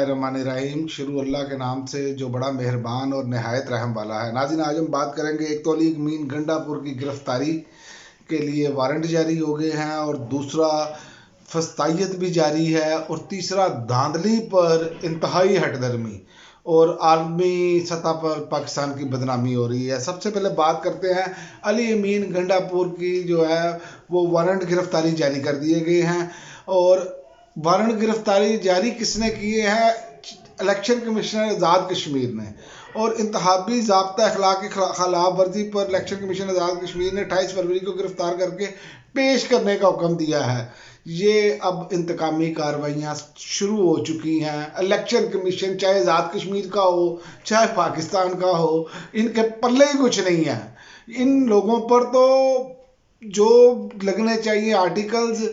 बिस्मिल्लाहिर्रहमानिर्रहीम। शुरू अल्लाह के नाम से जो बड़ा मेहरबान और नहायत रहम वाला है। नाज़रीन, आज हम बात करेंगे, एक तो अली अमीन गंडापुर की गिरफ्तारी के लिए वारंट जारी हो गए हैं, और दूसरा फस्तायत भी जारी है, और तीसरा धांधली पर इंतहाई हटदर्मी और आलमी सतह पर पाकिस्तान की बदनामी हो रही है। सबसे पहले बात करते हैं अली अमीन गंडापुर की, जो है वो वारंट गिरफ्तारी जारी कर दिए गए हैं। और वारंट गिरफ्तारी जारी किसने किए हैं? इलेक्शन कमिश्नर आज़ाद कश्मीर ने। और इंतहाबी ज़ाब्ता अखलाक की खिलाफ वर्जी पर इलेक्शन कमीशन आज़ाद कश्मीर ने 28 फरवरी को गिरफ्तार करके पेश करने का हुक्म दिया है। ये अब इंतकामी कार्रवाइयाँ शुरू हो चुकी हैं। इलेक्शन कमीशन चाहे आज़ाद कश्मीर का हो चाहे पाकिस्तान का हो, इनके पल्ले ही कुछ नहीं है। इन लोगों पर तो जो लगने चाहिए आर्टिकल्स,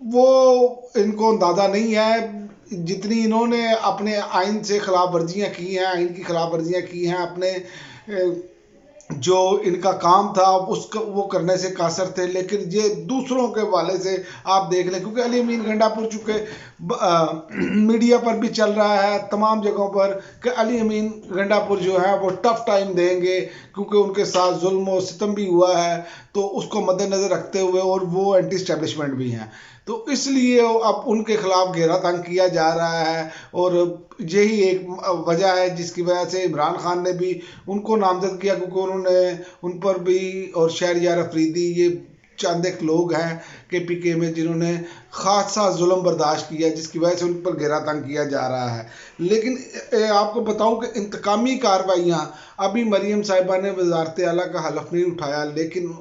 वो इनको अंदाज़ा नहीं है। जितनी इन्होंने अपने आइन से खिलाफ वर्जियाँ की हैं, आइन की खिलाफ वर्जियाँ की हैं, अपने जो इनका काम था उसका वो करने से कासर थे। लेकिन ये दूसरों के वाले से आप देख लें, क्योंकि अली अमीन गंडापुर चूँकि मीडिया पर भी चल रहा है तमाम जगहों पर कि अली अमीन गंडापुर जो है वो टफ टाइम देंगे, क्योंकि उनके साथ जुल्म और सितम भी हुआ है, तो उसको मद्देनज़र रखते हुए, और वो एंटी स्टैब्लिशमेंट भी हैं, तो इसलिए अब उनके खिलाफ घेरा तंग किया जा रहा है। और यही एक वजह है जिसकी वजह से इमरान खान ने भी उनको नामजद किया, क्योंकि उन्होंने उन पर भी, और शहरयार अफरीदी, ये चंद एक लोग हैं KPK में जिन्होंने खासा जुल्म बर्दाश्त किया, जिसकी वजह से उन पर घेरा तंग किया जा रहा है। लेकिन आपको बताऊं कि इंतकामी कार्रवाइयाँ, अभी मरीम साहिबा ने वज़ारत आला का हलफ नहीं उठाया, लेकिन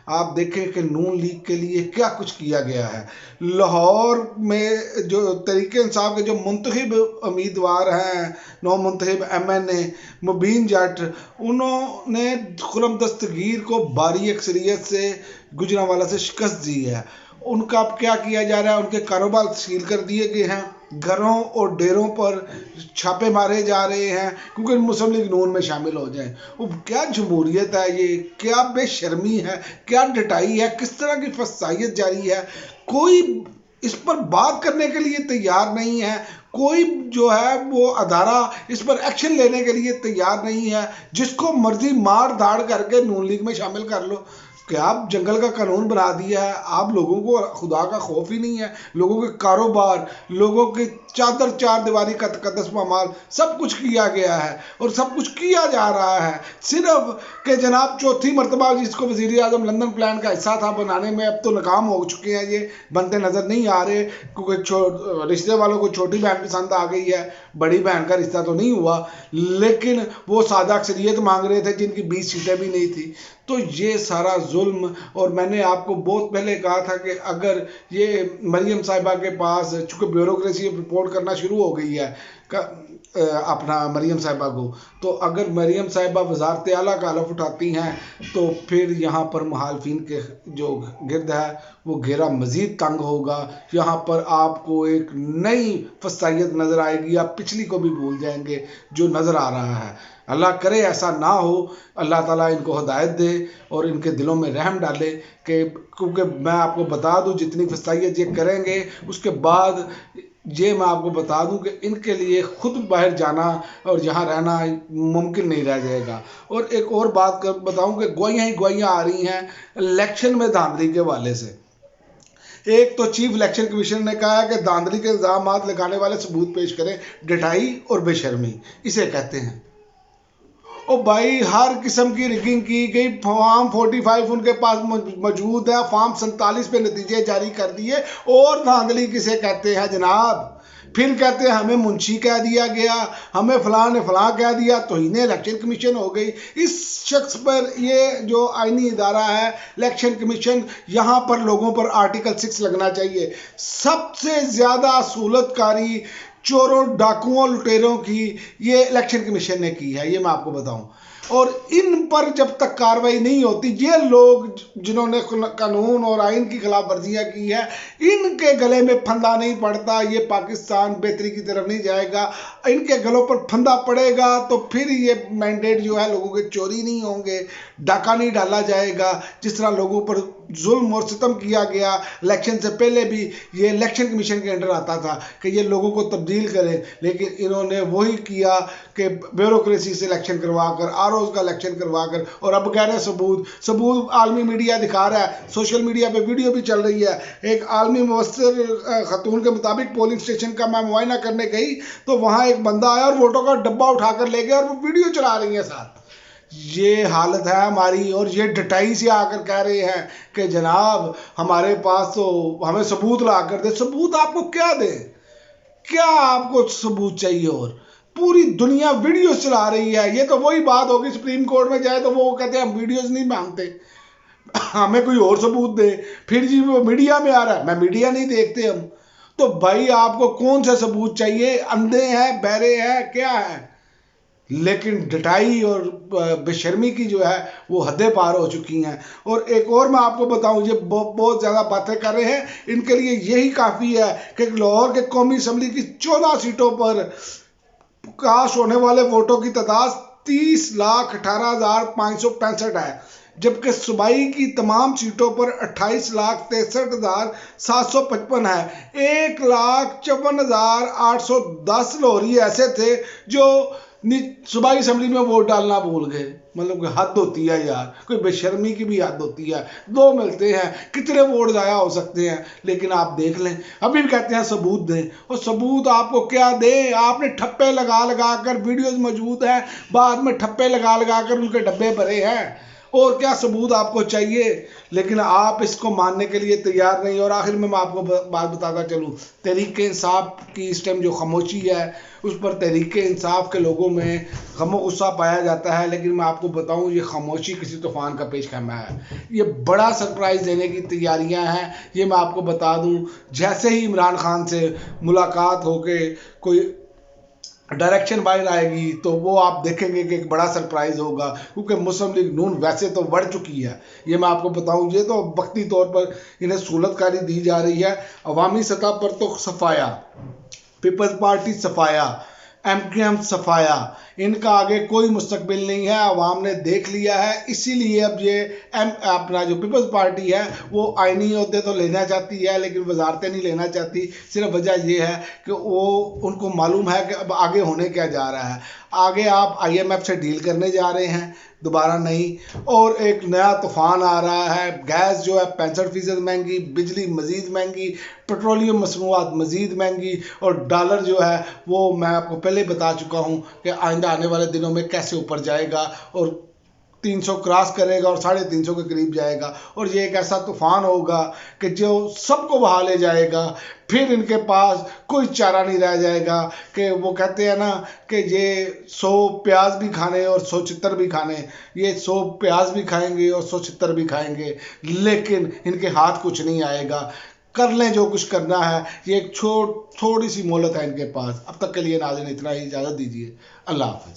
आप देखें कि नून लीग के लिए क्या कुछ किया गया है। लाहौर में जो तहरीक इंसाफ के जो मुंतखब उम्मीदवार हैं, नौ मुंतखब MNA मुबीन जट, उन्होंने खुर्रम दस्तगीर को भारी अक्सरियत से गुजरांवाला से शिकस्त दी है। उनका अब क्या किया जा रहा है? उनके कारोबार सील कर दिए गए हैं, घरों और डेरों पर छापे मारे जा रहे हैं, क्योंकि मुस्लिम लीग नून में शामिल हो जाएं। वो क्या जमहूरियत है ये? क्या बेशर्मी है? क्या डटाई है? किस तरह की फसाइयत जारी है? कोई इस पर बात करने के लिए तैयार नहीं है। कोई जो है वो अदारा इस पर एक्शन लेने के लिए तैयार नहीं है। जिसको मर्जी मार धाड़ करके नून लीग में शामिल कर लो। क्या आप जंगल का कानून बना दिया है? आप लोगों को खुदा का खौफ ही नहीं है। लोगों के कारोबार, लोगों की चादर चार दीवारी का तकद्दस पामाल सब कुछ किया गया है, और सब कुछ किया जा रहा है सिर्फ कि जनाब चौथी मरतबा जिसको वज़ीर आज़म लंदन प्लान का हिस्सा था बनाने में, अब तो नाकाम हो चुके हैं। ये बनते नज़र नहीं आ रहे, क्योंकि रिश्ते वालों को छोटी बहन पसंद आ गई है, बड़ी बहन का रिश्ता तो नहीं हुआ। लेकिन वो सादा अक्सरियत मांग रहे थे जिनकी 20 सीटें भी नहीं थी। तो ये सारा जुल्म, और मैंने आपको बहुत पहले कहा था कि अगर ये मरीम साहिबा के पास, चूँकि ब्यूरोक्रेसी रिपोर्ट करना शुरू हो गई है अपना मरीम साहिबा को, तो अगर मरीम साहिबा वज़ारत आला का हलफ उठाती हैं तो फिर यहाँ पर मुखालिफिन के जो गिर्द है वो घेरा मज़ीद तंग होगा। यहाँ पर आपको एक नई फसाइयत नज़र आएगी, आप पिछली को भी भूल जाएंगे जो नज़र आ रहा है। अल्लाह करे ऐसा ना हो। अल्लाह ताला इनको हिदायत दे और इनके दिलों में रहम डाले, कि क्योंकि मैं आपको बता दूं, जितनी फसाइयत ये करेंगे उसके बाद ये मैं आपको बता दूं कि इनके लिए खुद बाहर जाना और यहाँ रहना मुमकिन नहीं रह जाएगा। और एक और बात बताऊं कि गवाहियाँ ही गवाहियाँ आ रही हैं इलेक्शन में धांधली के हवाले से। एक तो चीफ इलेक्शन कमीशन ने कहा है कि धांधली के इल्जाम लगाने वाले सबूत पेश करें। डटाई और बेशर्मी इसे कहते हैं। ओ भाई, हर किस्म की रिगिंग की गई। फॉर्म 45 उनके पास मौजूद है, फॉर्म 47 पे नतीजे जारी कर दिए। और धांधली किसे कहते हैं जनाब? फिर कहते हैं हमें मुंशी कह दिया गया, हमें फलां ने फलां कह दिया, तो इन्हें इलेक्शन कमीशन हो गई। इस शख्स पर, ये जो आईनी इदारा है इलेक्शन कमीशन, यहाँ पर लोगों पर आर्टिकल 6 लगना चाहिए। सबसे ज़्यादा सहूलतकारी चोरों, डाकुओं, लुटेरों की ये इलेक्शन कमीशन ने की है, ये मैं आपको बताऊं। और इन पर जब तक कार्रवाई नहीं होती, ये लोग जिन्होंने कानून और आइन की खिलाफ वर्जियाँ की है, इनके गले में फंदा नहीं पड़ता, ये पाकिस्तान बेहतरी की तरफ नहीं जाएगा। इनके गलों पर फंदा पड़ेगा तो फिर ये मैंडेट जो है लोगों के चोरी नहीं होंगे, डाका नहीं डाला जाएगा। जिस तरह लोगों पर जुल्म और सितम किया गया इलेक्शन से पहले भी, ये इलेक्शन कमीशन के अंडर आता था कि ये लोगों को तब्दील करें, लेकिन इन्होंने वही किया कि ब्यूरोक्रेसी से इलेक्शन करवाकर, आरओ का इलेक्शन करवाकर, और अब कह रहे हैं सबूत आलमी मीडिया दिखा रहा है, सोशल मीडिया पे वीडियो भी चल रही है। एक आलमी मुबस्सिर खतून के मुताबिक पोलिंग स्टेशन का मैं मुआयना करने गई तो वहां एक बंदा आया और वोटों का डब्बा उठाकर ले गया और वो वीडियो चला रही है साथ। ये हालत है हमारी, और ये डटाई से आकर कह रहे हैं कि जनाब हमारे पास तो हमें सबूत ला कर दे। सबूत आपको क्या दे, क्या आपको सबूत चाहिए? और पूरी दुनिया वीडियो चला रही है। ये तो वही बात होगी, सुप्रीम कोर्ट में जाए तो वो कहते हैं हम वीडियोस नहीं मांगते, हमें कोई और सबूत दे। फिर जी वो मीडिया में आ रहा है, मैं मीडिया नहीं देखते हम। तो भाई आपको कौन सा सबूत चाहिए? अंधे हैं, बहरे हैं, क्या है? लेकिन डटाई और बेशर्मी की जो है वो हदें पार हो चुकी हैं। और एक और मैं आपको बताऊं, ये बहुत ज़्यादा बातें कर रहे हैं, इनके लिए यही काफ़ी है कि लाहौर के कौमी असम्बली की 14 सीटों पर कास्ट होने वाले वोटों की तादाद 30,18,565 है, जबकि सूबाई की तमाम सीटों पर 28,63,755 है। 1,54,810 लाहौरी ऐसे थे जो सूबाई असम्बली में वोट डालना भूल गए। मतलब कि हद होती है यार, कोई बेशर्मी की भी हद होती है। 2 मिलते हैं, कितने वोट ज़ाया हो सकते हैं? लेकिन आप देख लें, अभी भी कहते हैं सबूत दें, और सबूत आपको क्या दें? आपने ठप्पे लगा लगा कर, वीडियोज मौजूद हैं, बाद में ठप्पे लगा लगा कर उनके डब्बे भरे हैं, और क्या सबूत आपको चाहिए? लेकिन आप इसको मानने के लिए तैयार नहीं। और आखिर में मैं आपको बात बताता चलूँ, तहरीक इंसाफ की इस टाइम जो खामोशी है, उस पर तहरीक इंसाफ के लोगों में गमो गुस्सा पाया जाता है। लेकिन मैं आपको बताऊं, ये खामोशी किसी तूफान का पेश खैमा है। ये बड़ा सरप्राइज़ देने की तैयारियां हैं, ये मैं आपको बता दूं। जैसे ही इमरान खान से मुलाकात होके कोई डायरेक्शन बाहर आएगी तो वो आप देखेंगे कि एक बड़ा सरप्राइज होगा, क्योंकि मुस्लिम लीग नून वैसे तो बढ़ चुकी है, ये मैं आपको बताऊं। ये तो वक्ती तौर पर इन्हें सहूलतकारी दी जा रही है। अवामी सतह पर तो सफाया, पीपल्स पार्टी सफाया, एमकेएम सफाया, इनका आगे कोई मुस्तकबिल नहीं है, अवाम ने देख लिया है। इसीलिए अब ये अपना जो पीपल्स पार्टी है वो आइनी अहदे तो लेना चाहती है, लेकिन वजारतें नहीं लेना चाहती। सिर्फ वजह ये है कि वो उनको मालूम है कि अब आगे होने क्या जा रहा है। आगे आप IMF से डील करने जा रहे हैं, दोबारा नहीं, और एक नया तूफान आ रहा है। गैस जो है 65% महंगी, बिजली मज़ीद महंगी, पेट्रोलियम मसनूआत मज़ीद महंगी, और डॉलर जो है वो मैं आपको पहले बता चुका हूँ कि आइंदा आने वाले दिनों में कैसे ऊपर जाएगा, और 300 क्रॉस करेगा और 350 के करीब जाएगा। और ये एक ऐसा तूफान होगा कि जो सबको बहा ले जाएगा। फिर इनके पास कोई चारा नहीं रह जाएगा कि वो कहते हैं ना कि ये 100 प्याज भी खाने और 100 चित्तर भी खाने। ये 100 प्याज भी खाएंगे और 100 चित्तर भी खाएंगे, लेकिन इनके हाथ कुछ नहीं आएगा। कर लें जो कुछ करना है, ये एक थोड़ी सी मोहलत है इनके पास। अब तक के लिए नाज़रीन इतना ही, इजाज़त दीजिए। अल्लाह हाफ़िज़।